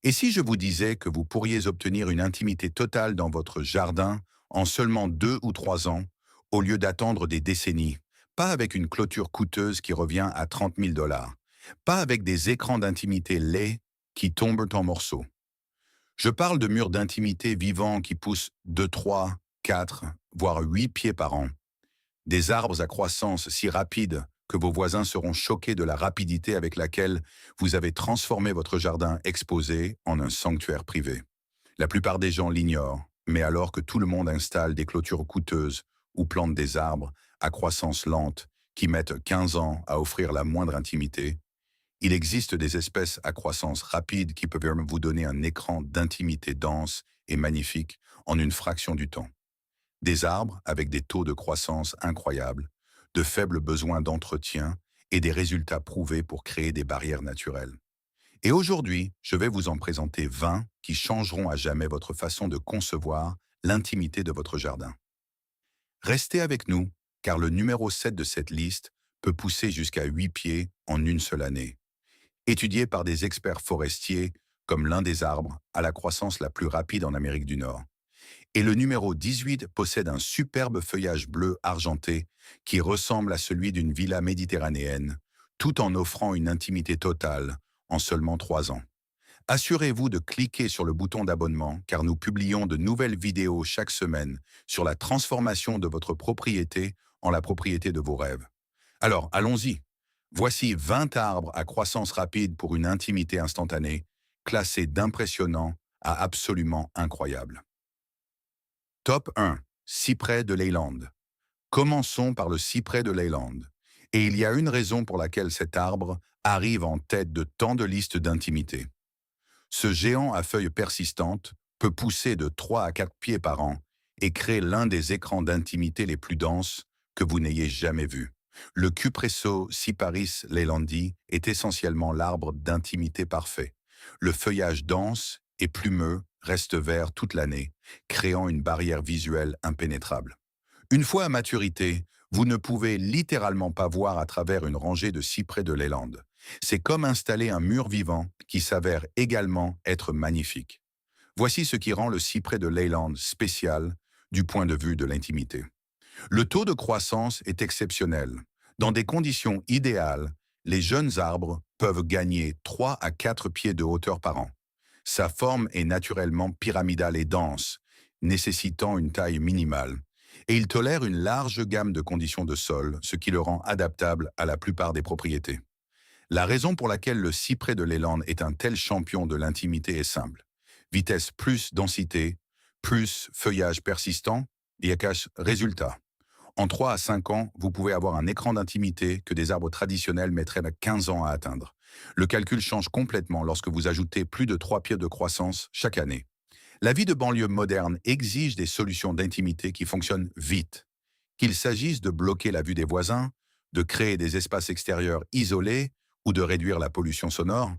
Et si je vous disais que vous pourriez obtenir une intimité totale dans votre jardin en seulement 2 ou 3 ans, au lieu d'attendre des décennies, pas avec une clôture coûteuse qui revient à 30 000 $, pas avec des écrans d'intimité laids qui tombent en morceaux. Je parle de murs d'intimité vivants qui poussent de 3, 4, voire 8 pieds par an, des arbres à croissance si rapide que vos voisins seront choqués de la rapidité avec laquelle vous avez transformé votre jardin exposé en un sanctuaire privé. La plupart des gens l'ignorent, mais alors que tout le monde installe des clôtures coûteuses ou plante des arbres à croissance lente qui mettent 15 ans à offrir la moindre intimité, il existe des espèces à croissance rapide qui peuvent vous donner un écran d'intimité dense et magnifique en une fraction du temps. Des arbres avec des taux de croissance incroyables, de faibles besoins d'entretien et des résultats prouvés pour créer des barrières naturelles. Et aujourd'hui, je vais vous en présenter 20 qui changeront à jamais votre façon de concevoir l'intimité de votre jardin. Restez avec nous, car le numéro 7 de cette liste peut pousser jusqu'à 8 pieds en une seule année. Étudié par des experts forestiers comme l'un des arbres à la croissance la plus rapide en Amérique du Nord. Et le numéro 18 possède un superbe feuillage bleu argenté qui ressemble à celui d'une villa méditerranéenne, tout en offrant une intimité totale en seulement 3 ans. Assurez-vous de cliquer sur le bouton d'abonnement car nous publions de nouvelles vidéos chaque semaine sur la transformation de votre propriété en la propriété de vos rêves. Alors, allons-y. Voici 20 arbres à croissance rapide pour une intimité instantanée, classés d'impressionnant à absolument incroyable. Top 1. Cyprès de Leyland. Commençons par le cyprès de Leyland. Et il y a une raison pour laquelle cet arbre arrive en tête de tant de listes d'intimité. Ce géant à feuilles persistantes peut pousser de 3 à 4 pieds par an et créer l'un des écrans d'intimité les plus denses que vous n'ayez jamais vus. Le Cupresso Cyparis leylandi est essentiellement l'arbre d'intimité parfait. Le feuillage dense et plumeux reste vert toute l'année, créant une barrière visuelle impénétrable. Une fois à maturité, vous ne pouvez littéralement pas voir à travers une rangée de cyprès de Leyland. C'est comme installer un mur vivant qui s'avère également être magnifique. Voici ce qui rend le cyprès de Leyland spécial du point de vue de l'intimité. Le taux de croissance est exceptionnel. Dans des conditions idéales, les jeunes arbres peuvent gagner 3 à 4 pieds de hauteur par an. Sa forme est naturellement pyramidale et dense, nécessitant une taille minimale, et il tolère une large gamme de conditions de sol, ce qui le rend adaptable à la plupart des propriétés. La raison pour laquelle le cyprès de Leyland est un tel champion de l'intimité est simple. Vitesse plus densité, plus feuillage persistant, IACH résultat. En 3 à 5 ans, vous pouvez avoir un écran d'intimité que des arbres traditionnels mettraient 15 ans à atteindre. Le calcul change complètement lorsque vous ajoutez plus de 3 pieds de croissance chaque année. La vie de banlieue moderne exige des solutions d'intimité qui fonctionnent vite. Qu'il s'agisse de bloquer la vue des voisins, de créer des espaces extérieurs isolés ou de réduire la pollution sonore,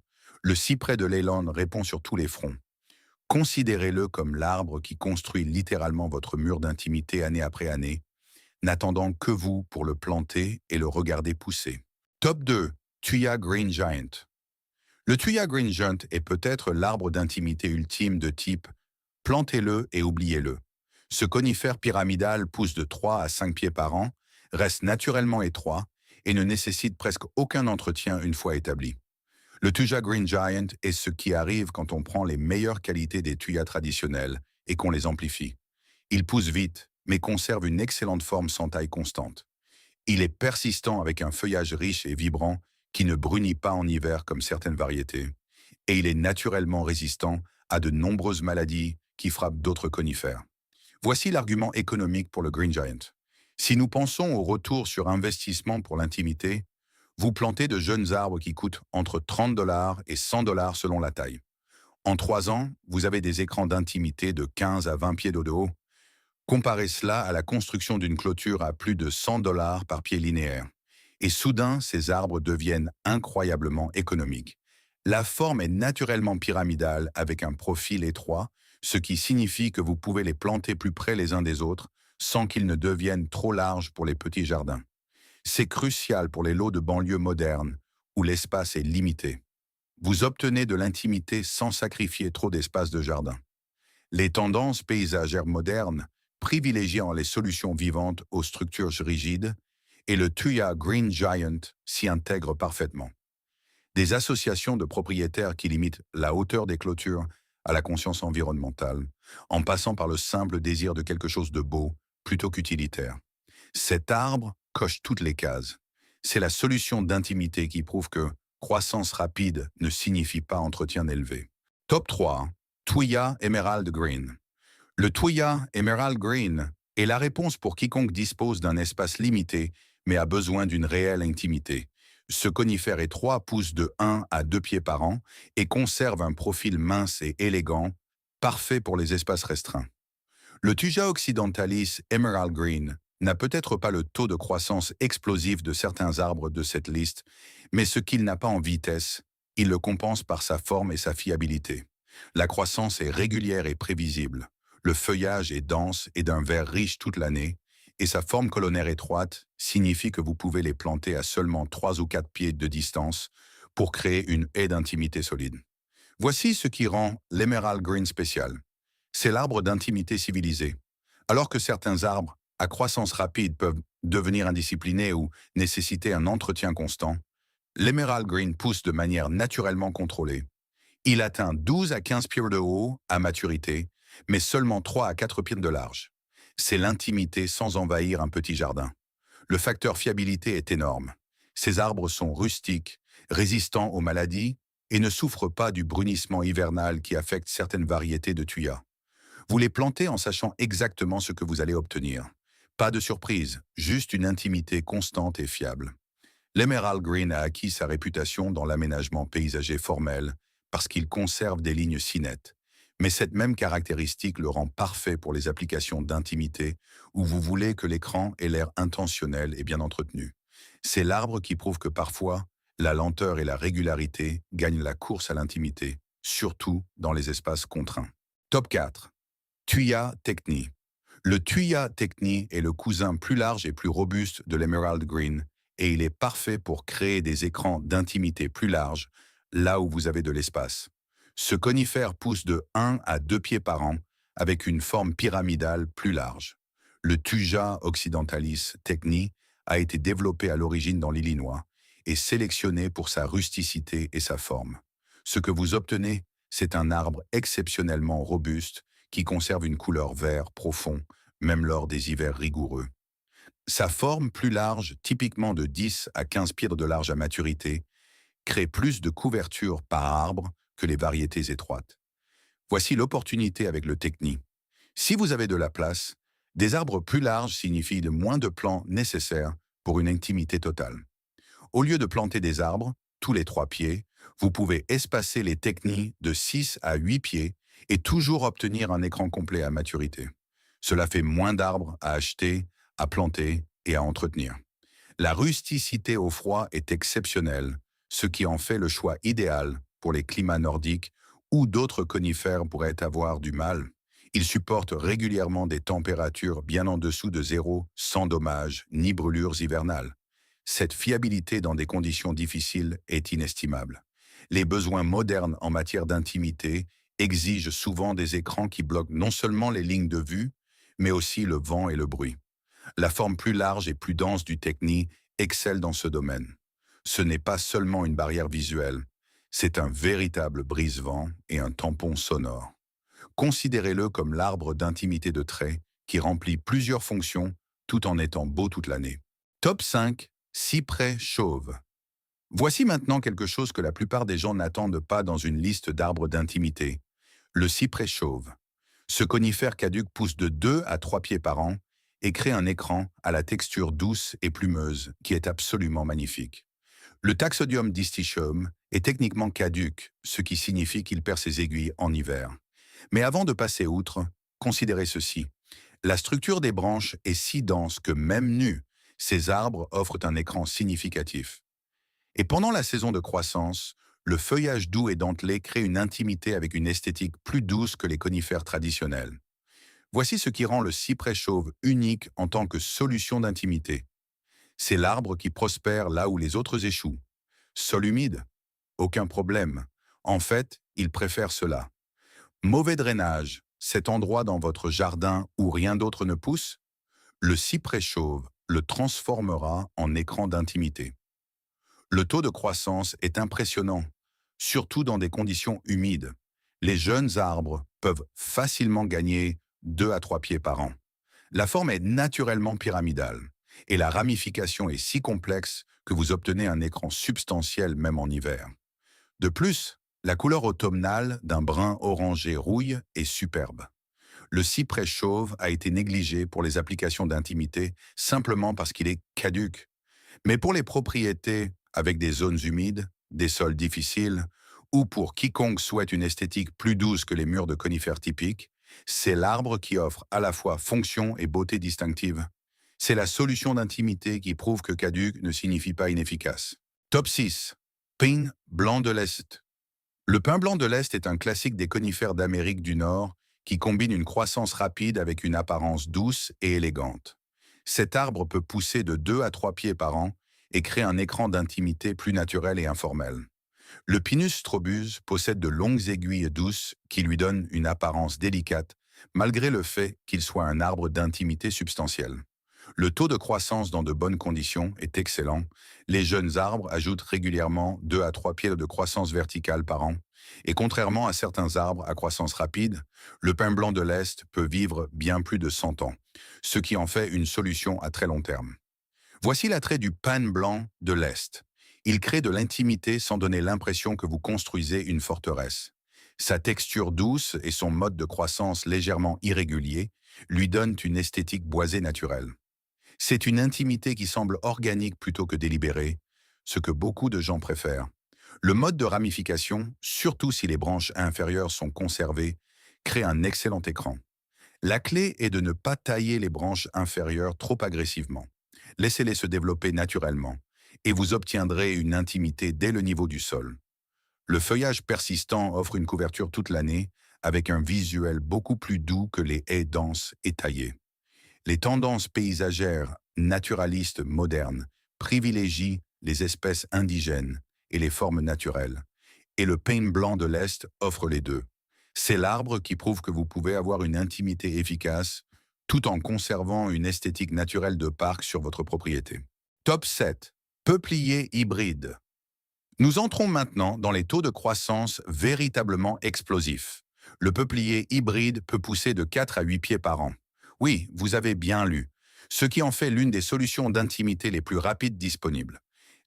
le cyprès de Leyland répond sur tous les fronts. Considérez-le comme l'arbre qui construit littéralement votre mur d'intimité année après année, n'attendant que vous pour le planter et le regarder pousser. Top 2. Thuya Green Giant. Le Thuya Green Giant est peut-être l'arbre d'intimité ultime de type plantez-le et oubliez-le. Ce conifère pyramidal pousse de 3 à 5 pieds par an, reste naturellement étroit et ne nécessite presque aucun entretien une fois établi. Le Thuya Green Giant est ce qui arrive quand on prend les meilleures qualités des thuyas traditionnels et qu'on les amplifie. Il pousse vite, mais conserve une excellente forme sans taille constante. Il est persistant avec un feuillage riche et vibrant qui ne brunit pas en hiver comme certaines variétés. Et il est naturellement résistant à de nombreuses maladies qui frappent d'autres conifères. Voici l'argument économique pour le Green Giant. Si nous pensons au retour sur investissement pour l'intimité, vous plantez de jeunes arbres qui coûtent entre 30 $ et 100 $ selon la taille. En 3 ans, vous avez des écrans d'intimité de 15 à 20 pieds d'eau de haut. Comparez cela à la construction d'une clôture à plus de 100 $ par pied linéaire. Et soudain, ces arbres deviennent incroyablement économiques. La forme est naturellement pyramidale avec un profil étroit, ce qui signifie que vous pouvez les planter plus près les uns des autres sans qu'ils ne deviennent trop larges pour les petits jardins. C'est crucial pour les lots de banlieue modernes où l'espace est limité. Vous obtenez de l'intimité sans sacrifier trop d'espace de jardin. Les tendances paysagères modernes privilégiant les solutions vivantes aux structures rigides et le Tuya Green Giant s'y intègre parfaitement. Des associations de propriétaires qui limitent la hauteur des clôtures à la conscience environnementale, en passant par le simple désir de quelque chose de beau plutôt qu'utilitaire. Cet arbre coche toutes les cases. C'est la solution d'intimité qui prouve que croissance rapide ne signifie pas entretien élevé. Top 3. Tuya Emerald Green. Le Tuya Emerald Green est la réponse pour quiconque dispose d'un espace limité mais a besoin d'une réelle intimité. Ce conifère étroit pousse de 1 à 2 pieds par an et conserve un profil mince et élégant, parfait pour les espaces restreints. Le Thuja occidentalis Emerald Green n'a peut-être pas le taux de croissance explosif de certains arbres de cette liste, mais ce qu'il n'a pas en vitesse, il le compense par sa forme et sa fiabilité. La croissance est régulière et prévisible. Le feuillage est dense et d'un vert riche toute l'année, et sa forme colonnaire étroite signifie que vous pouvez les planter à seulement 3 ou 4 pieds de distance pour créer une haie d'intimité solide. Voici ce qui rend l'Emerald Green spécial. C'est l'arbre d'intimité civilisé. Alors que certains arbres à croissance rapide peuvent devenir indisciplinés ou nécessiter un entretien constant, l'Emerald Green pousse de manière naturellement contrôlée. Il atteint 12 à 15 pieds de haut à maturité, mais seulement 3 à 4 pieds de large. C'est l'intimité sans envahir un petit jardin. Le facteur fiabilité est énorme. Ces arbres sont rustiques, résistants aux maladies et ne souffrent pas du brunissement hivernal qui affecte certaines variétés de thuya. Vous les plantez en sachant exactement ce que vous allez obtenir. Pas de surprise, juste une intimité constante et fiable. L'Emerald Green a acquis sa réputation dans l'aménagement paysager formel parce qu'il conserve des lignes si nettes. Mais cette même caractéristique le rend parfait pour les applications d'intimité où vous voulez que l'écran ait l'air intentionnel et bien entretenu. C'est l'arbre qui prouve que parfois, la lenteur et la régularité gagnent la course à l'intimité, surtout dans les espaces contraints. Top 4. Thuya Techni. Le Thuya Techni est le cousin plus large et plus robuste de l'Emerald Green et il est parfait pour créer des écrans d'intimité plus larges là où vous avez de l'espace. Ce conifère pousse de 1 à 2 pieds par an avec une forme pyramidale plus large. Le Thuja occidentalis techni a été développé à l'origine dans l'Illinois et sélectionné pour sa rusticité et sa forme. Ce que vous obtenez, c'est un arbre exceptionnellement robuste qui conserve une couleur vert profond, même lors des hivers rigoureux. Sa forme plus large, typiquement de 10 à 15 pieds de large à maturité, crée plus de couverture par arbre que les variétés étroites. Voici l'opportunité avec le Techni. Si vous avez de la place, des arbres plus larges signifient de moins de plants nécessaires pour une intimité totale. Au lieu de planter des arbres, tous les 3 pieds, vous pouvez espacer les Techni de 6 à 8 pieds et toujours obtenir un écran complet à maturité. Cela fait moins d'arbres à acheter, à planter et à entretenir. La rusticité au froid est exceptionnelle, ce qui en fait le choix idéal pour les climats nordiques où d'autres conifères pourraient avoir du mal. Ils supportent régulièrement des températures bien en dessous de zéro sans dommages ni brûlures hivernales. Cette fiabilité dans des conditions difficiles est inestimable. Les besoins modernes en matière d'intimité exigent souvent des écrans qui bloquent non seulement les lignes de vue, mais aussi le vent et le bruit. La forme plus large et plus dense du Techni excelle dans ce domaine. Ce n'est pas seulement une barrière visuelle, c'est un véritable brise-vent et un tampon sonore. Considérez-le comme l'arbre d'intimité de trait qui remplit plusieurs fonctions tout en étant beau toute l'année. Top 5. Cyprès chauve. Voici maintenant quelque chose que la plupart des gens n'attendent pas dans une liste d'arbres d'intimité. Le cyprès chauve. Ce conifère caduc pousse de 2 à 3 pieds par an et crée un écran à la texture douce et plumeuse qui est absolument magnifique. Le Taxodium distichum est techniquement caduc, ce qui signifie qu'il perd ses aiguilles en hiver. Mais avant de passer outre, considérez ceci. La structure des branches est si dense que même nus, ces arbres offrent un écran significatif. Et pendant la saison de croissance, le feuillage doux et dentelé crée une intimité avec une esthétique plus douce que les conifères traditionnels. Voici ce qui rend le cyprès chauve unique en tant que solution d'intimité. C'est l'arbre qui prospère là où les autres échouent. Sol humide? Aucun problème. En fait, ils préfèrent cela. Mauvais drainage, cet endroit dans votre jardin où rien d'autre ne pousse, le cyprès chauve le transformera en écran d'intimité. Le taux de croissance est impressionnant, surtout dans des conditions humides. Les jeunes arbres peuvent facilement gagner 2 à 3 pieds par an. La forme est naturellement pyramidale et la ramification est si complexe que vous obtenez un écran substantiel même en hiver. De plus, la couleur automnale d'un brun orangé rouille est superbe. Le cyprès chauve a été négligé pour les applications d'intimité simplement parce qu'il est caduc. Mais pour les propriétés avec des zones humides, des sols difficiles, ou pour quiconque souhaite une esthétique plus douce que les murs de conifères typiques, c'est l'arbre qui offre à la fois fonction et beauté distinctive. C'est la solution d'intimité qui prouve que caduc ne signifie pas inefficace. Top 6. Pin blanc de l'Est. Le pin blanc de l'Est est un classique des conifères d'Amérique du Nord qui combine une croissance rapide avec une apparence douce et élégante. Cet arbre peut pousser de 2 à 3 pieds par an et crée un écran d'intimité plus naturel et informel. Le Pinus strobus possède de longues aiguilles douces qui lui donnent une apparence délicate, malgré le fait qu'il soit un arbre d'intimité substantielle. Le taux de croissance dans de bonnes conditions est excellent. Les jeunes arbres ajoutent régulièrement 2 à 3 pieds de croissance verticale par an. Et contrairement à certains arbres à croissance rapide, le pin blanc de l'Est peut vivre bien plus de 100 ans, ce qui en fait une solution à très long terme. Voici l'attrait du pin blanc de l'Est. Il crée de l'intimité sans donner l'impression que vous construisez une forteresse. Sa texture douce et son mode de croissance légèrement irrégulier lui donnent une esthétique boisée naturelle. C'est une intimité qui semble organique plutôt que délibérée, ce que beaucoup de gens préfèrent. Le mode de ramification, surtout si les branches inférieures sont conservées, crée un excellent écran. La clé est de ne pas tailler les branches inférieures trop agressivement. Laissez-les se développer naturellement, et vous obtiendrez une intimité dès le niveau du sol. Le feuillage persistant offre une couverture toute l'année, avec un visuel beaucoup plus doux que les haies denses et taillées. Les tendances paysagères naturalistes modernes privilégient les espèces indigènes et les formes naturelles, et le pin blanc de l'Est offre les deux. C'est l'arbre qui prouve que vous pouvez avoir une intimité efficace tout en conservant une esthétique naturelle de parc sur votre propriété. Top 7. Peuplier hybride. Nous entrons maintenant dans les taux de croissance véritablement explosifs. Le peuplier hybride peut pousser de 4 à 8 pieds par an. Oui, vous avez bien lu, ce qui en fait l'une des solutions d'intimité les plus rapides disponibles.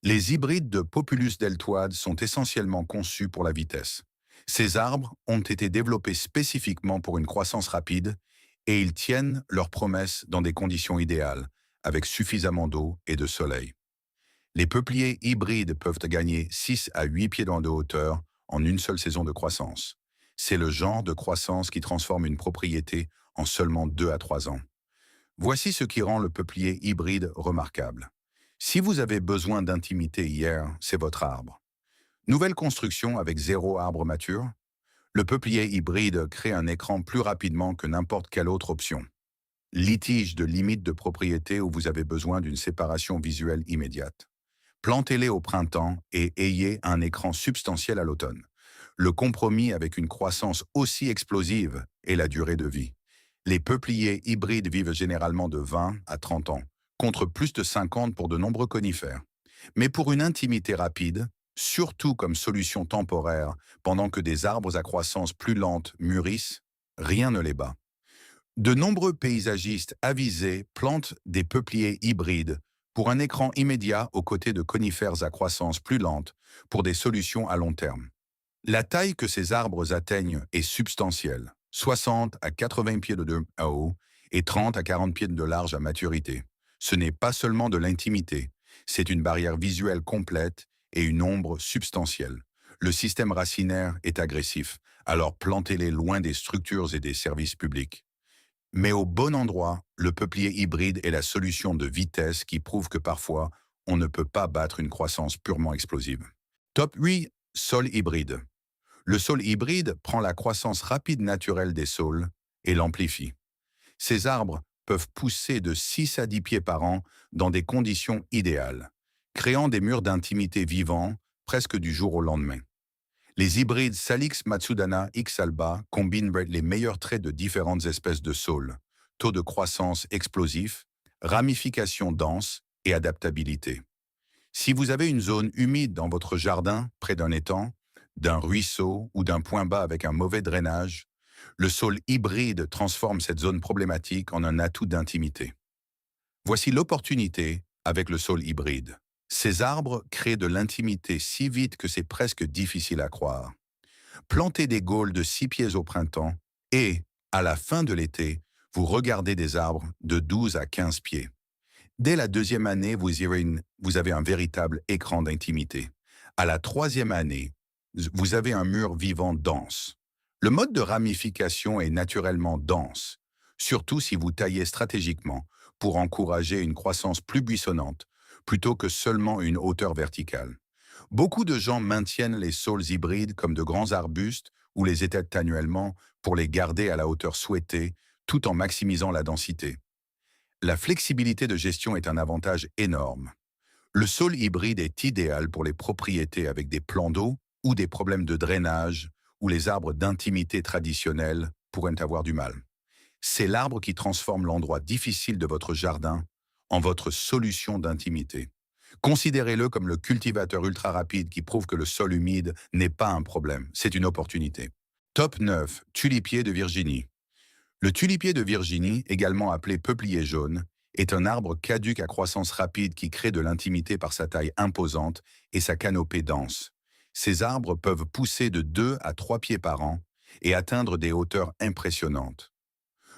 Les hybrides de Populus deltoides sont essentiellement conçus pour la vitesse. Ces arbres ont été développés spécifiquement pour une croissance rapide et ils tiennent leurs promesses dans des conditions idéales, avec suffisamment d'eau et de soleil. Les peupliers hybrides peuvent gagner 6 à 8 pieds de hauteur en une seule saison de croissance. C'est le genre de croissance qui transforme une propriété en seulement 2 à 3 ans. Voici ce qui rend le peuplier hybride remarquable. Si vous avez besoin d'intimité hier, c'est votre arbre. Nouvelle construction avec 0 arbre mature, le peuplier hybride crée un écran plus rapidement que n'importe quelle autre option. Litige de limite de propriété où vous avez besoin d'une séparation visuelle immédiate. Plantez-les au printemps et ayez un écran substantiel à l'automne. Le compromis avec une croissance aussi explosive est la durée de vie. Les peupliers hybrides vivent généralement de 20 à 30 ans, contre plus de 50 pour de nombreux conifères. Mais pour une intimité rapide, surtout comme solution temporaire, pendant que des arbres à croissance plus lente mûrissent, rien ne les bat. De nombreux paysagistes avisés plantent des peupliers hybrides pour un écran immédiat aux côtés de conifères à croissance plus lente pour des solutions à long terme. La taille que ces arbres atteignent est substantielle, 60 à 80 pieds de haut et 30 à 40 pieds de large à maturité. Ce n'est pas seulement de l'intimité, c'est une barrière visuelle complète et une ombre substantielle. Le système racinaire est agressif, alors plantez-les loin des structures et des services publics. Mais au bon endroit, le peuplier hybride est la solution de vitesse qui prouve que parfois, on ne peut pas battre une croissance purement explosive. Top 8. Sol hybride. Le sol hybride prend la croissance rapide naturelle des sols et l'amplifie. Ces arbres peuvent pousser de 6 à 10 pieds par an dans des conditions idéales, créant des murs d'intimité vivants presque du jour au lendemain. Les hybrides Salix Matsudana X Alba combinent les meilleurs traits de différentes espèces de saules: taux de croissance explosif, ramification dense et adaptabilité. Si vous avez une zone humide dans votre jardin, près d'un étang, d'un ruisseau ou d'un point bas avec un mauvais drainage, le saule hybride transforme cette zone problématique en un atout d'intimité. Voici l'opportunité avec le saule hybride. Ces arbres créent de l'intimité si vite que c'est presque difficile à croire. Plantez des gaules de 6 pieds au printemps et, à la fin de l'été, vous regardez des arbres de 12 à 15 pieds. Dès la deuxième année, vous avez un véritable écran d'intimité. À la troisième année, vous avez un mur vivant dense. Le mode de ramification est naturellement dense, surtout si vous taillez stratégiquement pour encourager une croissance plus buissonnante, plutôt que seulement une hauteur verticale. Beaucoup de gens maintiennent les saules hybrides comme de grands arbustes ou les étêtent annuellement pour les garder à la hauteur souhaitée, tout en maximisant la densité. La flexibilité de gestion est un avantage énorme. Le saule hybride est idéal pour les propriétés avec des plans d'eau ou des problèmes de drainage où les arbres d'intimité traditionnels pourraient avoir du mal. C'est l'arbre qui transforme l'endroit difficile de votre jardin en votre solution d'intimité. Considérez-le comme le cultivateur ultra rapide qui prouve que le sol humide n'est pas un problème, c'est une opportunité. Top 9. Tulipier de Virginie. Le tulipier de Virginie, également appelé peuplier jaune, est un arbre caduc à croissance rapide qui crée de l'intimité par sa taille imposante et sa canopée dense. Ces arbres peuvent pousser de 2 à 3 pieds par an et atteindre des hauteurs impressionnantes.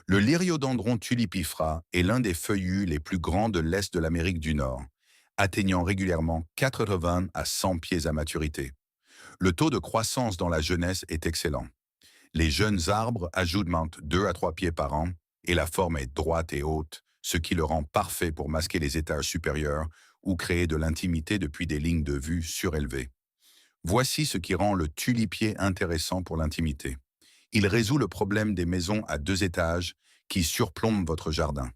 Le Lyriodendron tulipifera est l'un des feuillus les plus grands de l'Est de l'Amérique du Nord, atteignant régulièrement 80 à 100 pieds à maturité. Le taux de croissance dans la jeunesse est excellent. Les jeunes arbres ajoutent 2 à 3 pieds par an et la forme est droite et haute, ce qui le rend parfait pour masquer les étages supérieurs ou créer de l'intimité depuis des lignes de vue surélevées. Voici ce qui rend le tulipier intéressant pour l'intimité. Il résout le problème des maisons à 2 étages qui surplombent votre jardin.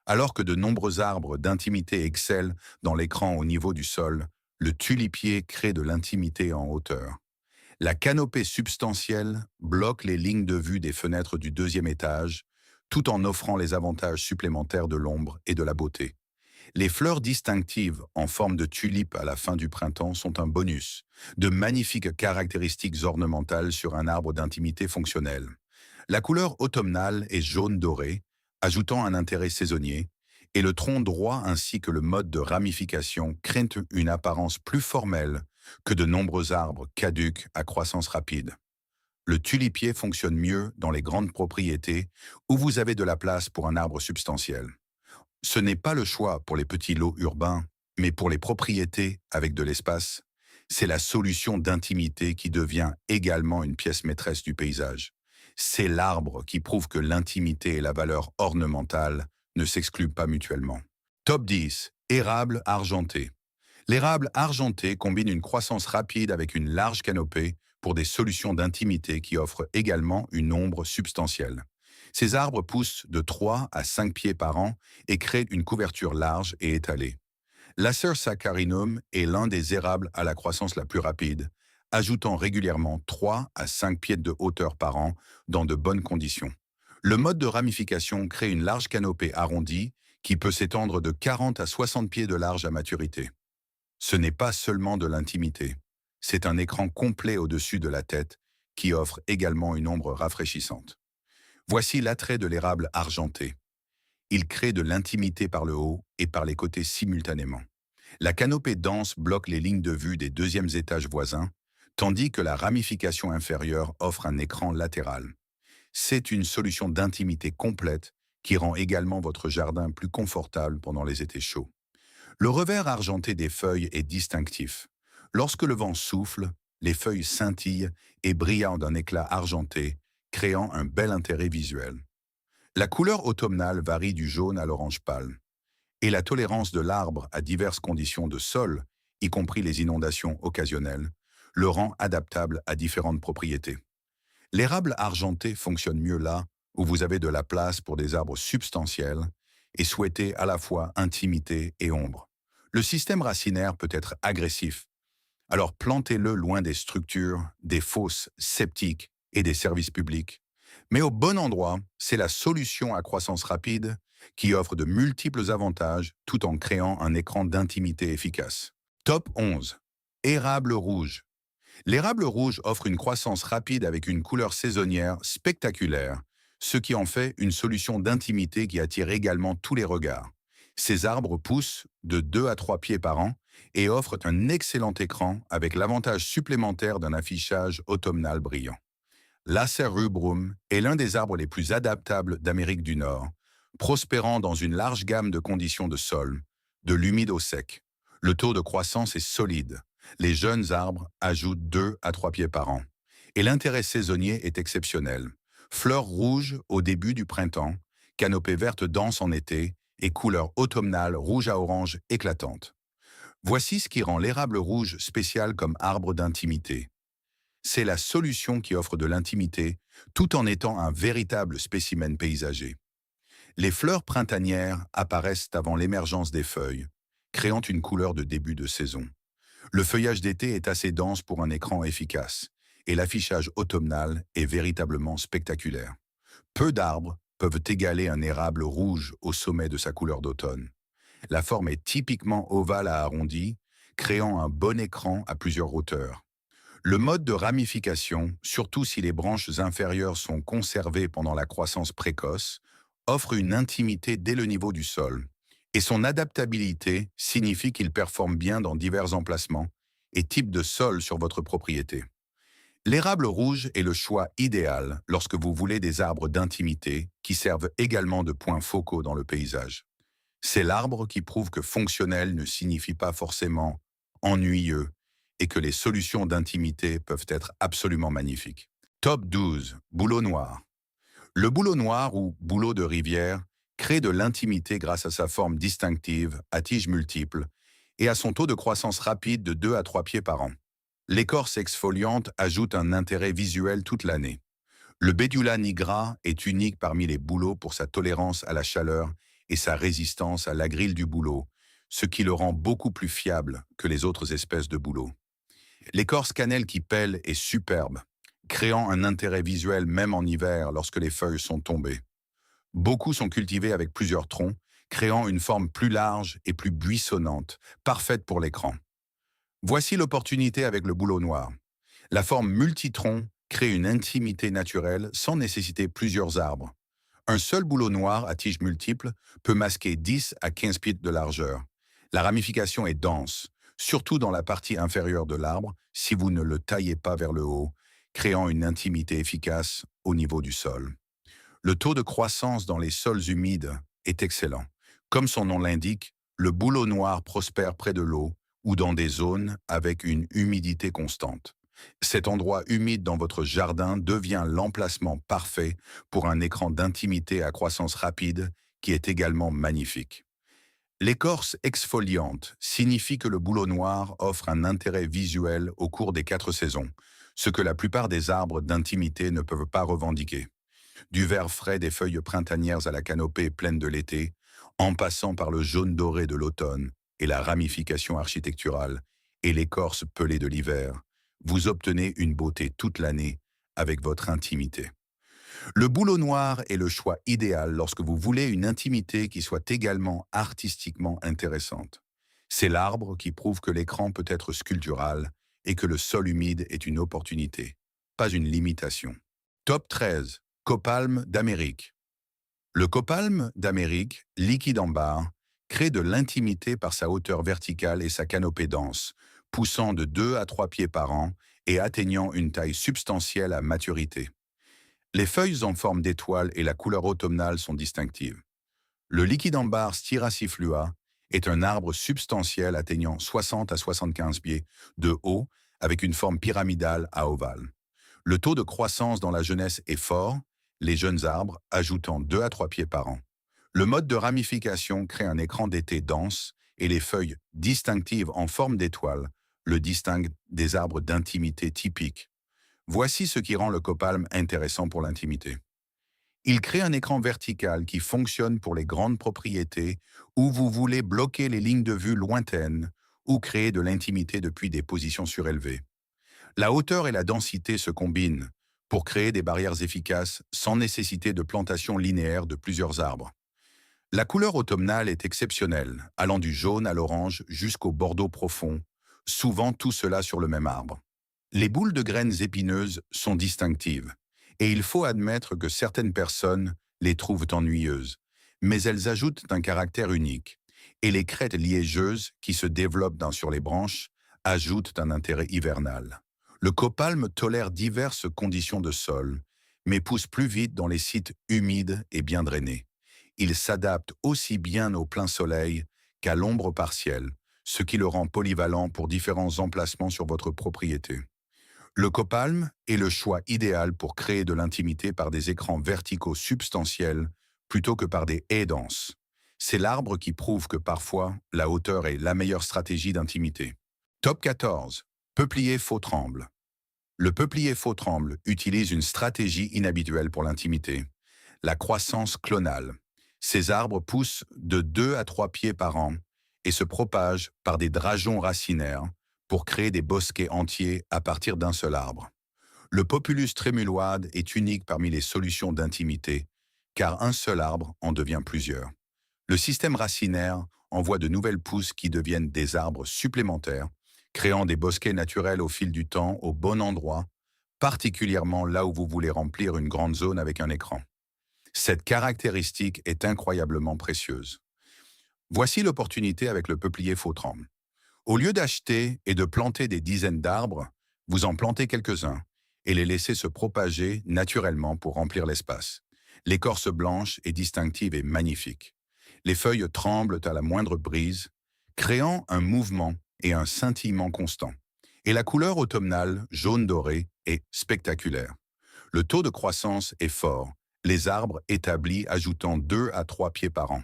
Alors que de nombreux arbres d'intimité excellent dans l'écran au niveau du sol, le tulipier crée de l'intimité en hauteur. La canopée substantielle bloque les lignes de vue des fenêtres du 2e étage, tout en offrant les avantages supplémentaires de l'ombre et de la beauté. Les fleurs distinctives en forme de tulipe à la fin du printemps sont un bonus, de magnifiques caractéristiques ornementales sur un arbre d'intimité fonctionnelle. La couleur automnale est jaune doré, ajoutant un intérêt saisonnier, et le tronc droit ainsi que le mode de ramification créent une apparence plus formelle que de nombreux arbres caducs à croissance rapide. Le tulipier fonctionne mieux dans les grandes propriétés où vous avez de la place pour un arbre substantiel. Ce n'est pas le choix pour les petits lots urbains, mais pour les propriétés avec de l'espace. C'est la solution d'intimité qui devient également une pièce maîtresse du paysage. C'est l'arbre qui prouve que l'intimité et la valeur ornementale ne s'excluent pas mutuellement. Top 10. Érable argenté. L'érable argenté combine une croissance rapide avec une large canopée pour des solutions d'intimité qui offrent également une ombre substantielle. Ces arbres poussent de 3 à 5 pieds par an et créent une couverture large et étalée. L'Acer saccharinum est l'un des érables à la croissance la plus rapide, ajoutant régulièrement 3 à 5 pieds de hauteur par an dans de bonnes conditions. Le mode de ramification crée une large canopée arrondie qui peut s'étendre de 40 à 60 pieds de large à maturité. Ce n'est pas seulement de l'intimité, c'est un écran complet au-dessus de la tête qui offre également une ombre rafraîchissante. Voici l'attrait de l'érable argenté. Il crée de l'intimité par le haut et par les côtés simultanément. La canopée dense bloque les lignes de vue des 2e étages voisins, tandis que la ramification inférieure offre un écran latéral. C'est une solution d'intimité complète qui rend également votre jardin plus confortable pendant les étés chauds. Le revers argenté des feuilles est distinctif. Lorsque le vent souffle, les feuilles scintillent et brillent d'un éclat argenté, créant un bel intérêt visuel. La couleur automnale varie du jaune à l'orange pâle, et la tolérance de l'arbre à diverses conditions de sol, y compris les inondations occasionnelles, le rend adaptable à différentes propriétés. L'érable argenté fonctionne mieux là où vous avez de la place pour des arbres substantiels et souhaitez à la fois intimité et ombre. Le système racinaire peut être agressif, Alors plantez-le loin des structures, des fosses septiques et des services publics. Mais au bon endroit, c'est la solution à croissance rapide qui offre de multiples avantages tout en créant un écran d'intimité efficace. Top 11. Érable rouge. L'érable rouge offre une croissance rapide avec une couleur saisonnière spectaculaire, ce qui en fait une solution d'intimité qui attire également tous les regards. Ces arbres poussent de 2 à 3 pieds par an et offrent un excellent écran avec l'avantage supplémentaire d'un affichage automnal brillant. L'Acer rubrum est l'un des arbres les plus adaptables d'Amérique du Nord, prospérant dans une large gamme de conditions de sol, de l'humide au sec. Le taux de croissance est solide. Les jeunes arbres ajoutent 2 à 3 pieds par an. Et l'intérêt saisonnier est exceptionnel. Fleurs rouges au début du printemps, canopée verte dense en été et couleur automnale rouge à orange éclatante. Voici ce qui rend l'érable rouge spécial comme arbre d'intimité. C'est la solution qui offre de l'intimité tout en étant un véritable spécimen paysager. Les fleurs printanières apparaissent avant l'émergence des feuilles, créant une couleur de début de saison. Le feuillage d'été est assez dense pour un écran efficace, et l'affichage automnal est véritablement spectaculaire. Peu d'arbres peuvent égaler un érable rouge au sommet de sa couleur d'automne. La forme est typiquement ovale à arrondie, créant un bon écran à plusieurs hauteurs. Le mode de ramification, surtout si les branches inférieures sont conservées pendant la croissance précoce, offre une intimité dès le niveau du sol. Et son adaptabilité signifie qu'il performe bien dans divers emplacements et types de sol sur votre propriété. L'érable rouge est le choix idéal lorsque vous voulez des arbres d'intimité qui servent également de points focaux dans le paysage. C'est l'arbre qui prouve que fonctionnel ne signifie pas forcément ennuyeux et que les solutions d'intimité peuvent être absolument magnifiques. Top 12. Bouleau noir. Le bouleau noir ou bouleau de rivière crée de l'intimité grâce à sa forme distinctive, à tiges multiples, et à son taux de croissance rapide de 2 à 3 pieds par an. L'écorce exfoliante ajoute un intérêt visuel toute l'année. Le Bedula nigra est unique parmi les bouleaux pour sa tolérance à la chaleur et sa résistance à la grille du bouleau, ce qui le rend beaucoup plus fiable que les autres espèces de bouleaux. L'écorce cannelle qui pèle est superbe, créant un intérêt visuel même en hiver lorsque les feuilles sont tombées. Beaucoup sont cultivés avec plusieurs troncs, créant une forme plus large et plus buissonnante, parfaite pour l'écran. Voici l'opportunité avec le bouleau noir. La forme multitronc crée une intimité naturelle sans nécessiter plusieurs arbres. Un seul bouleau noir à tiges multiples peut masquer 10 à 15 pieds de largeur. La ramification est dense, surtout dans la partie inférieure de l'arbre si vous ne le taillez pas vers le haut, créant une intimité efficace au niveau du sol. Le taux de croissance dans les sols humides est excellent. Comme son nom l'indique, le bouleau noir prospère près de l'eau ou dans des zones avec une humidité constante. Cet endroit humide dans votre jardin devient l'emplacement parfait pour un écran d'intimité à croissance rapide qui est également magnifique. L'écorce exfoliante signifie que le bouleau noir offre un intérêt visuel au cours des 4 saisons, ce que la plupart des arbres d'intimité ne peuvent pas revendiquer. Du vert frais des feuilles printanières à la canopée pleine de l'été, en passant par le jaune doré de l'automne et la ramification architecturale et l'écorce pelée de l'hiver, vous obtenez une beauté toute l'année avec votre intimité. Le bouleau noir est le choix idéal lorsque vous voulez une intimité qui soit également artistiquement intéressante. C'est l'arbre qui prouve que l'écran peut être sculptural et que le sol humide est une opportunité, pas une limitation. Top 13. Copalme d'Amérique. Le copalme d'Amérique, liquide en barre, crée de l'intimité par sa hauteur verticale et sa canopée dense, poussant de 2 à 3 pieds par an et atteignant une taille substantielle à maturité. Les feuilles en forme d'étoile et la couleur automnale sont distinctives. Le liquide en barre styraciflua est un arbre substantiel atteignant 60 à 75 pieds de haut avec une forme pyramidale à ovale. Le taux de croissance dans la jeunesse est fort, les jeunes arbres ajoutant 2 à 3 pieds par an. Le mode de ramification crée un écran d'été dense et les feuilles distinctives en forme d'étoile le distinguent des arbres d'intimité typiques. Voici ce qui rend le copalme intéressant pour l'intimité. Il crée un écran vertical qui fonctionne pour les grandes propriétés où vous voulez bloquer les lignes de vue lointaines ou créer de l'intimité depuis des positions surélevées. La hauteur et la densité se combinent pour créer des barrières efficaces sans nécessiter de plantation linéaire de plusieurs arbres. La couleur automnale est exceptionnelle, allant du jaune à l'orange jusqu'au bordeaux profond, souvent tout cela sur le même arbre. Les boules de graines épineuses sont distinctives, et il faut admettre que certaines personnes les trouvent ennuyeuses, mais elles ajoutent un caractère unique, et les crêtes liégeuses qui se développent sur les branches ajoutent un intérêt hivernal. Le copalme tolère diverses conditions de sol, mais pousse plus vite dans les sites humides et bien drainés. Il s'adapte aussi bien au plein soleil qu'à l'ombre partielle, ce qui le rend polyvalent pour différents emplacements sur votre propriété. Le copalme est le choix idéal pour créer de l'intimité par des écrans verticaux substantiels plutôt que par des haies denses. C'est l'arbre qui prouve que parfois, la hauteur est la meilleure stratégie d'intimité. Top 14. Peuplier faux-tremble. Le peuplier faux-tremble utilise une stratégie inhabituelle pour l'intimité, la croissance clonale. Ces arbres poussent de 2 à 3 pieds par an et se propagent par des drageons racinaires pour créer des bosquets entiers à partir d'un seul arbre. Le Populus tremuloide est unique parmi les solutions d'intimité, car un seul arbre en devient plusieurs. Le système racinaire envoie de nouvelles pousses qui deviennent des arbres supplémentaires, créant des bosquets naturels au fil du temps au bon endroit, particulièrement là où vous voulez remplir une grande zone avec un écran. Cette caractéristique est incroyablement précieuse. Voici l'opportunité avec le peuplier faux-tremble. Au lieu d'acheter et de planter des dizaines d'arbres, vous en plantez quelques-uns et les laissez se propager naturellement pour remplir l'espace. L'écorce blanche est distinctive et magnifique. Les feuilles tremblent à la moindre brise, créant un mouvement et un scintillement constant. Et la couleur automnale, jaune doré, est spectaculaire. Le taux de croissance est fort, les arbres établis ajoutant 2 à 3 pieds par an.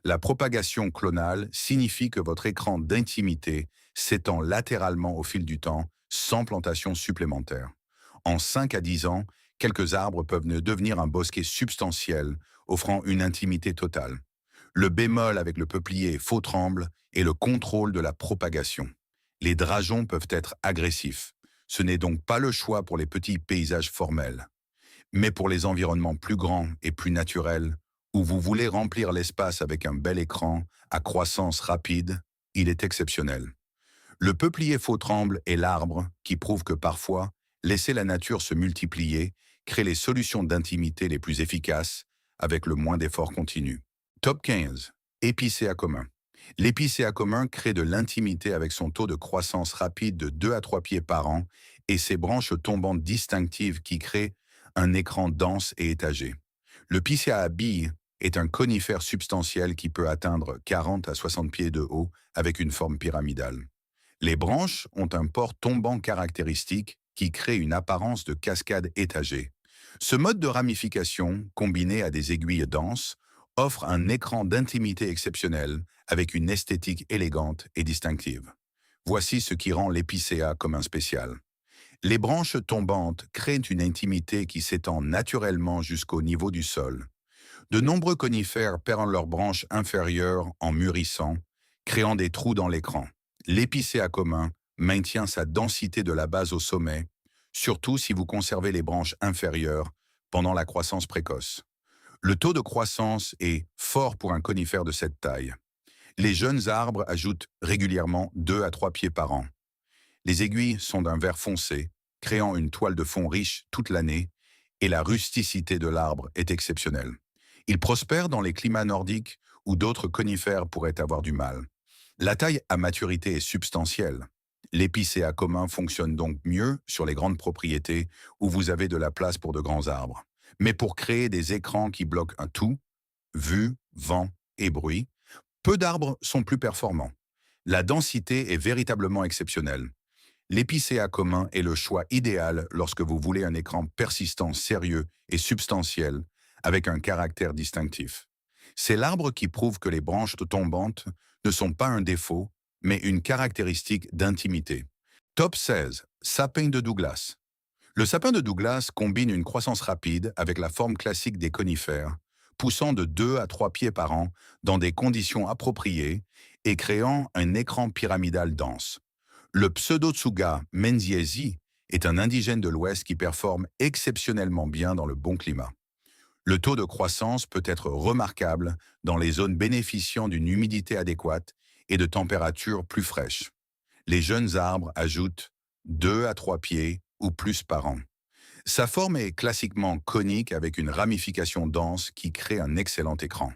La propagation clonale signifie que votre écran d'intimité s'étend latéralement au fil du temps, sans plantation supplémentaire. En 5 à 10 ans, quelques arbres peuvent devenir un bosquet substantiel, offrant une intimité totale. Le bémol avec le peuplier faux-tremble est le contrôle de la propagation. Les drageons peuvent être agressifs. Ce n'est donc pas le choix pour les petits paysages formels. Mais pour les environnements plus grands et plus naturels, où vous voulez remplir l'espace avec un bel écran à croissance rapide, il est exceptionnel. Le peuplier faux-tremble est l'arbre qui prouve que parfois, laisser la nature se multiplier crée les solutions d'intimité les plus efficaces avec le moins d'efforts continus. Top 15. Épicéa commun. L'épicéa commun crée de l'intimité avec son taux de croissance rapide de 2 à 3 pieds par an et ses branches tombantes distinctives qui créent un écran dense et étagé. Le Picea à billes est un conifère substantiel qui peut atteindre 40 à 60 pieds de haut avec une forme pyramidale. Les branches ont un port tombant caractéristique qui crée une apparence de cascade étagée. Ce mode de ramification, combiné à des aiguilles denses, offre un écran d'intimité exceptionnel avec une esthétique élégante et distinctive. Voici ce qui rend l'épicéa comme un spécial. Les branches tombantes créent une intimité qui s'étend naturellement jusqu'au niveau du sol. De nombreux conifères perdent leurs branches inférieures en mûrissant, créant des trous dans l'écran. L'épicéa commun maintient sa densité de la base au sommet, surtout si vous conservez les branches inférieures pendant la croissance précoce. Le taux de croissance est fort pour un conifère de cette taille. Les jeunes arbres ajoutent régulièrement 2 à 3 pieds par an. Les aiguilles sont d'un vert foncé, créant une toile de fond riche toute l'année, et la rusticité de l'arbre est exceptionnelle. Il prospère dans les climats nordiques où d'autres conifères pourraient avoir du mal. La taille à maturité est substantielle. L'épicéa commun fonctionne donc mieux sur les grandes propriétés où vous avez de la place pour de grands arbres. Mais pour créer des écrans qui bloquent un tout, vue, vent et bruit, peu d'arbres sont plus performants. La densité est véritablement exceptionnelle. L'épicéa commun est le choix idéal lorsque vous voulez un écran persistant, sérieux et substantiel avec un caractère distinctif. C'est l'arbre qui prouve que les branches tombantes ne sont pas un défaut, mais une caractéristique d'intimité. Top 16. Sapin de Douglas. Le sapin de Douglas combine une croissance rapide avec la forme classique des conifères poussant de 2 à 3 pieds par an dans des conditions appropriées et créant un écran pyramidal dense. Le Pseudotsuga menziesi est un indigène de l'Ouest qui performe exceptionnellement bien dans le bon climat. Le taux de croissance peut être remarquable dans les zones bénéficiant d'une humidité adéquate et de températures plus fraîches. Les jeunes arbres ajoutent 2 à 3 pieds ou plus par an. Sa forme est classiquement conique avec une ramification dense qui crée un excellent écran.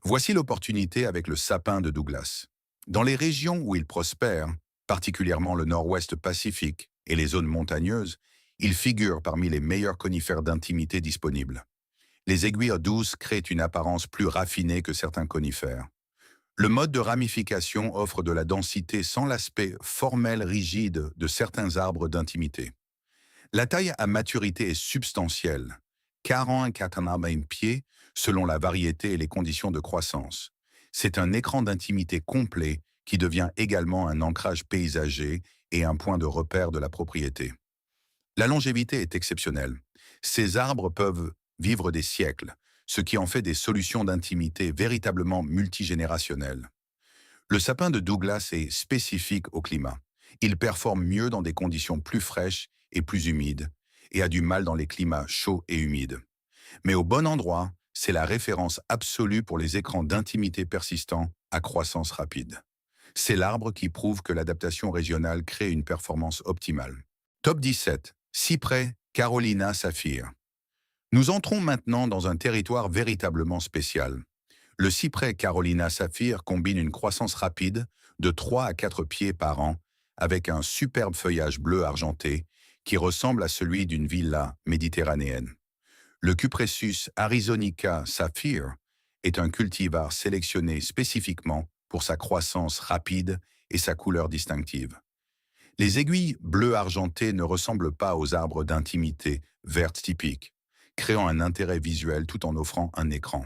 Voici l'opportunité avec le sapin de Douglas. Dans les régions où il prospère, particulièrement le nord-ouest Pacifique et les zones montagneuses, il figure parmi les meilleurs conifères d'intimité disponibles. Les aiguilles douces créent une apparence plus raffinée que certains conifères. Le mode de ramification offre de la densité sans l'aspect formel rigide de certains arbres d'intimité. La taille à maturité est substantielle, 40 pieds selon la variété et les conditions de croissance. C'est un écran d'intimité complet qui devient également un ancrage paysager et un point de repère de la propriété. La longévité est exceptionnelle. Ces arbres peuvent vivre des siècles, ce qui en fait des solutions d'intimité véritablement multigénérationnelles. Le sapin de Douglas est spécifique au climat. Il performe mieux dans des conditions plus fraîches et plus humides, et a du mal dans les climats chauds et humides. Mais au bon endroit, c'est la référence absolue pour les écrans d'intimité persistants à croissance rapide. C'est l'arbre qui prouve que l'adaptation régionale crée une performance optimale. Top 17. Cyprès Carolina Saphir. Nous entrons maintenant dans un territoire véritablement spécial. Le cyprès Carolina Saphir combine une croissance rapide de 3 à 4 pieds par an avec un superbe feuillage bleu argenté qui ressemble à celui d'une villa méditerranéenne. Le Cupressus arizonica Saphir est un cultivar sélectionné spécifiquement pour sa croissance rapide et sa couleur distinctive. Les aiguilles bleu argentées ne ressemblent pas aux arbres d'intimité verte typiques, créant un intérêt visuel tout en offrant un écran.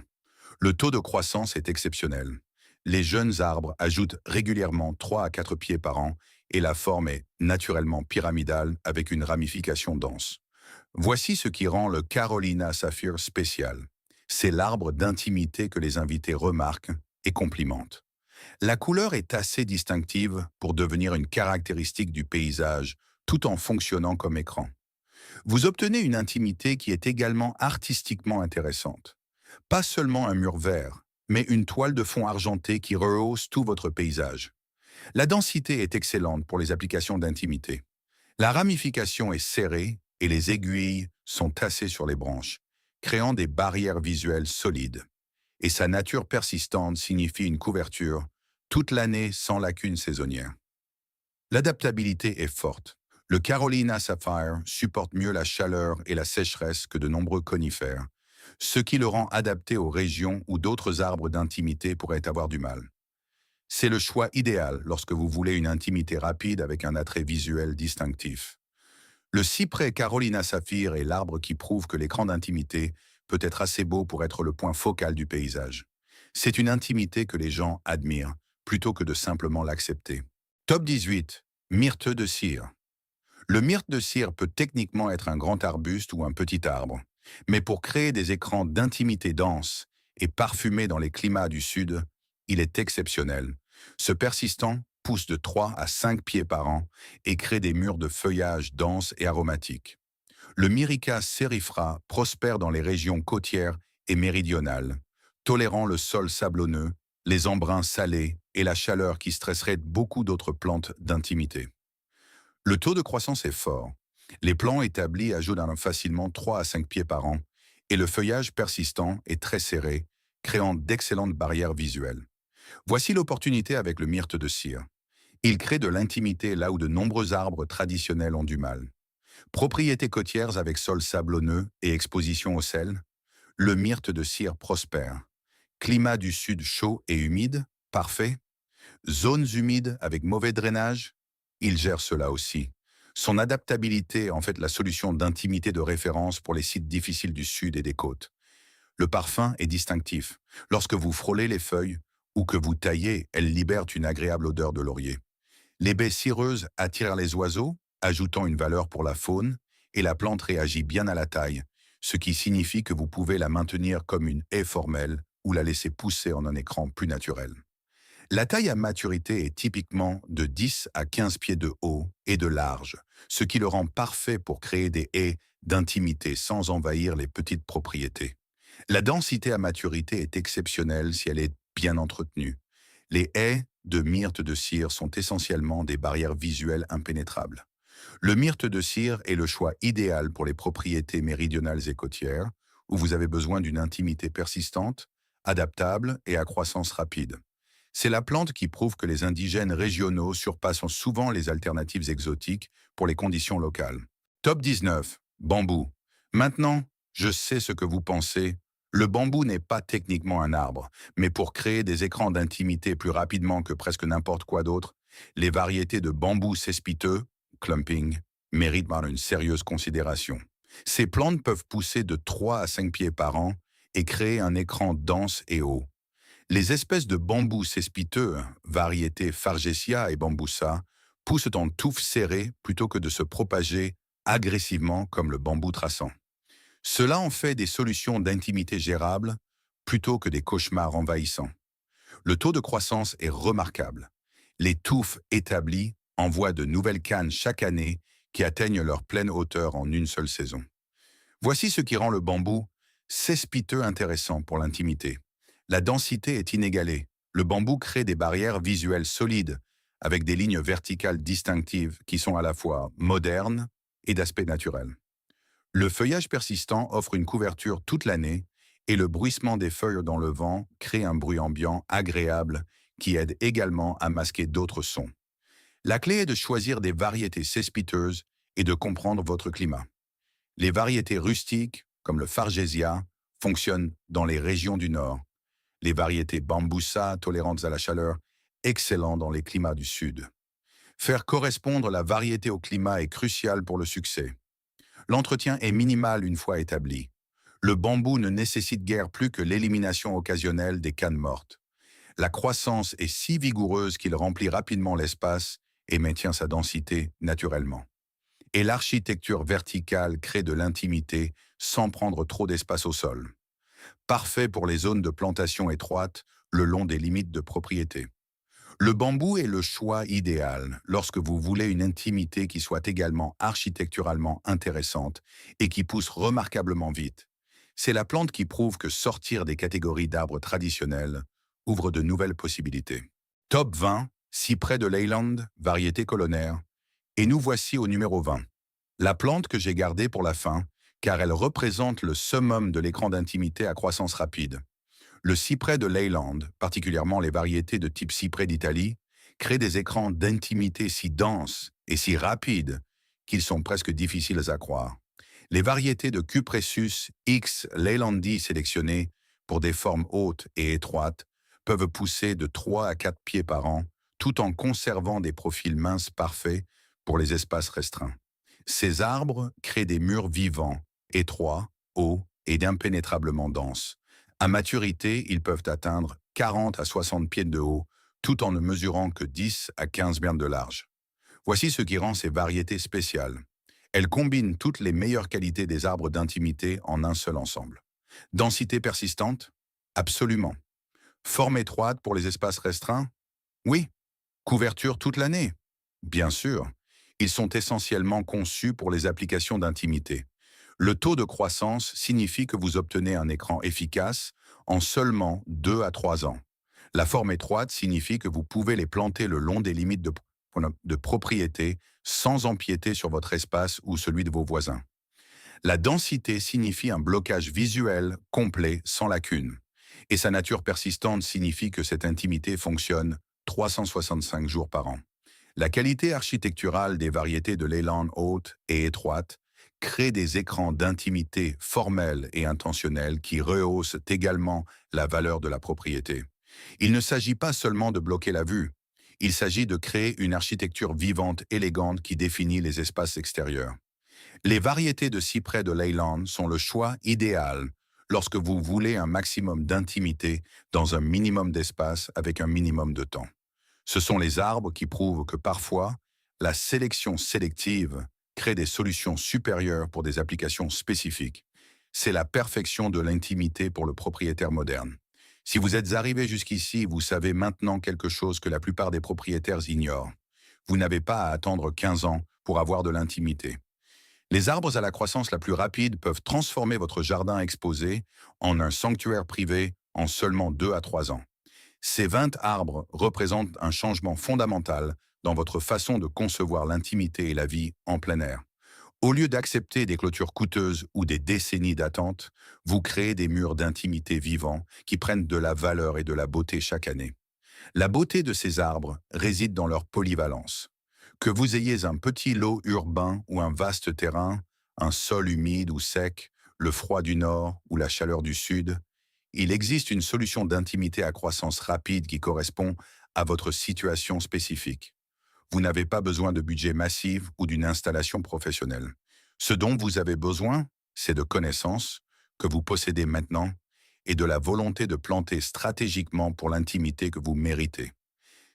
Le taux de croissance est exceptionnel. Les jeunes arbres ajoutent régulièrement 3 à 4 pieds par an et la forme est naturellement pyramidale avec une ramification dense. Voici ce qui rend le Carolina Saphir spécial. C'est l'arbre d'intimité que les invités remarquent et complimentent. La couleur est assez distinctive pour devenir une caractéristique du paysage tout en fonctionnant comme écran. Vous obtenez une intimité qui est également artistiquement intéressante. Pas seulement un mur vert, mais une toile de fond argentée qui rehausse tout votre paysage. La densité est excellente pour les applications d'intimité. La ramification est serrée et les aiguilles sont tassées sur les branches, créant des barrières visuelles solides. Et sa nature persistante signifie une couverture toute l'année sans lacune saisonnière. L'adaptabilité est forte. Le Carolina Sapphire supporte mieux la chaleur et la sécheresse que de nombreux conifères, ce qui le rend adapté aux régions où d'autres arbres d'intimité pourraient avoir du mal. C'est le choix idéal lorsque vous voulez une intimité rapide avec un attrait visuel distinctif. Le cyprès Carolina Saphir est l'arbre qui prouve que l'écran d'intimité peut être assez beau pour être le point focal du paysage. C'est une intimité que les gens admirent, plutôt que de simplement l'accepter. Top 18. Myrte de cire. Le myrte de cire peut techniquement être un grand arbuste ou un petit arbre, mais pour créer des écrans d'intimité dense et parfumés dans les climats du sud, il est exceptionnel. Ce persistant pousse de 3 à 5 pieds par an et crée des murs de feuillage denses et aromatiques. Le Myrica cerifera prospère dans les régions côtières et méridionales, tolérant le sol sablonneux, les embruns salés et la chaleur qui stresserait beaucoup d'autres plantes d'intimité. Le taux de croissance est fort. Les plants établis ajoutent facilement 3 à 5 pieds par an et le feuillage persistant est très serré, créant d'excellentes barrières visuelles. Voici l'opportunité avec le myrte de cire. Il crée de l'intimité là où de nombreux arbres traditionnels ont du mal. Propriétés côtières avec sol sablonneux et exposition au sel, le myrte de cire prospère. Climat du sud chaud et humide, parfait. Zones humides avec mauvais drainage, il gère cela aussi. Son adaptabilité est en fait la solution d'intimité de référence pour les sites difficiles du sud et des côtes. Le parfum est distinctif. Lorsque vous frôlez les feuilles ou que vous taillez, elles libèrent une agréable odeur de laurier. Les baies cireuses attirent les oiseaux, ajoutant une valeur pour la faune, et la plante réagit bien à la taille, ce qui signifie que vous pouvez la maintenir comme une haie formelle ou la laisser pousser en un écran plus naturel. La taille à maturité est typiquement de 10 à 15 pieds de haut et de large, ce qui le rend parfait pour créer des haies d'intimité sans envahir les petites propriétés. La densité à maturité est exceptionnelle si elle est bien entretenue. Les haies de myrte de cire sont essentiellement des barrières visuelles impénétrables. Le myrte de cire est le choix idéal pour les propriétés méridionales et côtières, où vous avez besoin d'une intimité persistante, adaptable et à croissance rapide. C'est la plante qui prouve que les indigènes régionaux surpassent souvent les alternatives exotiques pour les conditions locales. Top 19. Bambou. Maintenant, je sais ce que vous pensez. Le bambou n'est pas techniquement un arbre, mais pour créer des écrans d'intimité plus rapidement que presque n'importe quoi d'autre, les variétés de bambou cespiteux, clumping, méritent une sérieuse considération. Ces plantes peuvent pousser de 3 à 5 pieds par an et créer un écran dense et haut. Les espèces de bambous cespiteux, variétés Fargesia et Bambusa, poussent en touffes serrées plutôt que de se propager agressivement comme le bambou traçant. Cela en fait des solutions d'intimité gérables plutôt que des cauchemars envahissants. Le taux de croissance est remarquable. Les touffes établies envoient de nouvelles cannes chaque année qui atteignent leur pleine hauteur en une seule saison. Voici ce qui rend le bambou cespiteux intéressant pour l'intimité. La densité est inégalée. Le bambou crée des barrières visuelles solides, avec des lignes verticales distinctives qui sont à la fois modernes et d'aspect naturel. Le feuillage persistant offre une couverture toute l'année et le bruissement des feuilles dans le vent crée un bruit ambiant agréable qui aide également à masquer d'autres sons. La clé est de choisir des variétés cespiteuses et de comprendre votre climat. Les variétés rustiques, comme le Fargesia, fonctionnent dans les régions du nord. Les variétés Bambusa, tolérantes à la chaleur, excellent dans les climats du sud. Faire correspondre la variété au climat est crucial pour le succès. L'entretien est minimal une fois établi. Le bambou ne nécessite guère plus que l'élimination occasionnelle des cannes mortes. La croissance est si vigoureuse qu'il remplit rapidement l'espace et maintient sa densité naturellement. Et l'architecture verticale crée de l'intimité sans prendre trop d'espace au sol. Parfait pour les zones de plantation étroites le long des limites de propriété. Le bambou est le choix idéal lorsque vous voulez une intimité qui soit également architecturalement intéressante et qui pousse remarquablement vite. C'est la plante qui prouve que sortir des catégories d'arbres traditionnels ouvre de nouvelles possibilités. Top 20, cyprès de Leyland, variété colonnaire. Et nous voici au numéro 20. La plante que j'ai gardée pour la fin, car elle représente le summum de l'écran d'intimité à croissance rapide. Le cyprès de Leyland, particulièrement les variétés de type cyprès d'Italie, crée des écrans d'intimité si denses et si rapides qu'ils sont presque difficiles à croire. Les variétés de Cupressus X Leylandi sélectionnées pour des formes hautes et étroites peuvent pousser de 3 à 4 pieds par an, tout en conservant des profils minces parfaits pour les espaces restreints. Ces arbres créent des murs vivants, étroits, hauts et impénétrablement denses. À maturité, ils peuvent atteindre 40 à 60 pieds de haut, tout en ne mesurant que 10 à 15 mètres de large. Voici ce qui rend ces variétés spéciales. Elles combinent toutes les meilleures qualités des arbres d'intimité en un seul ensemble. Densité persistante? Absolument. Forme étroite pour les espaces restreints? Oui. Couverture toute l'année? Bien sûr. Ils sont essentiellement conçus pour les applications d'intimité. Le taux de croissance signifie que vous obtenez un écran efficace en seulement 2 à 3 ans. La forme étroite signifie que vous pouvez les planter le long des limites de propriété sans empiéter sur votre espace ou celui de vos voisins. La densité signifie un blocage visuel complet sans lacune. Et sa nature persistante signifie que cette intimité fonctionne 365 jours par an. La qualité architecturale des variétés de Leyland hautes et étroites crée des écrans d'intimité formels et intentionnels qui rehaussent également la valeur de la propriété. Il ne s'agit pas seulement de bloquer la vue, il s'agit de créer une architecture vivante, élégante qui définit les espaces extérieurs. Les variétés de cyprès de Leyland sont le choix idéal lorsque vous voulez un maximum d'intimité dans un minimum d'espace avec un minimum de temps. Ce sont les arbres qui prouvent que parfois, la sélection sélective crée des solutions supérieures pour des applications spécifiques. C'est la perfection de l'intimité pour le propriétaire moderne. Si vous êtes arrivé jusqu'ici, vous savez maintenant quelque chose que la plupart des propriétaires ignorent. Vous n'avez pas à attendre 15 ans pour avoir de l'intimité. Les arbres à la croissance la plus rapide peuvent transformer votre jardin exposé en un sanctuaire privé en seulement 2 à 3 ans. Ces 20 arbres représentent un changement fondamental dans votre façon de concevoir l'intimité et la vie en plein air. Au lieu d'accepter des clôtures coûteuses ou des décennies d'attente, vous créez des murs d'intimité vivants qui prennent de la valeur et de la beauté chaque année. La beauté de ces arbres réside dans leur polyvalence. Que vous ayez un petit lot urbain ou un vaste terrain, un sol humide ou sec, le froid du nord ou la chaleur du sud, il existe une solution d'intimité à croissance rapide qui correspond à votre situation spécifique. Vous n'avez pas besoin de budget massif ou d'une installation professionnelle. Ce dont vous avez besoin, c'est de connaissances que vous possédez maintenant et de la volonté de planter stratégiquement pour l'intimité que vous méritez.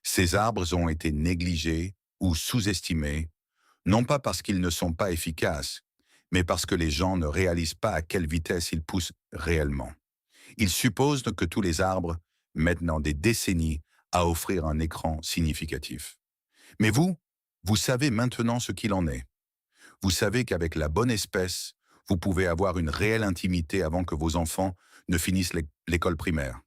Ces arbres ont été négligés ou sous-estimés, non pas parce qu'ils ne sont pas efficaces, mais parce que les gens ne réalisent pas à quelle vitesse ils poussent réellement. Ils supposent que tous les arbres mettent dans des décennies à offrir un écran significatif. Mais vous savez maintenant ce qu'il en est. Vous savez qu'avec la bonne espèce, vous pouvez avoir une réelle intimité avant que vos enfants ne finissent l'école primaire.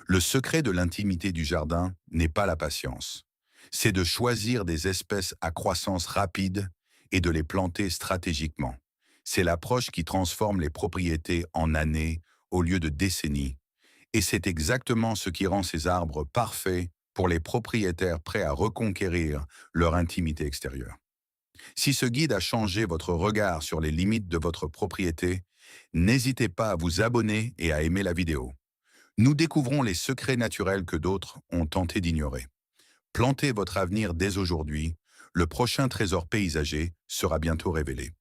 Le secret de l'intimité du jardin n'est pas la patience. C'est de choisir des espèces à croissance rapide et de les planter stratégiquement. C'est l'approche qui transforme les propriétés en années au lieu de décennies. Et c'est exactement ce qui rend ces arbres parfaits pour les propriétaires prêts à reconquérir leur intimité extérieure. Si ce guide a changé votre regard sur les limites de votre propriété, n'hésitez pas à vous abonner et à aimer la vidéo. Nous découvrons les secrets naturels que d'autres ont tenté d'ignorer. Plantez votre avenir dès aujourd'hui, le prochain trésor paysager sera bientôt révélé.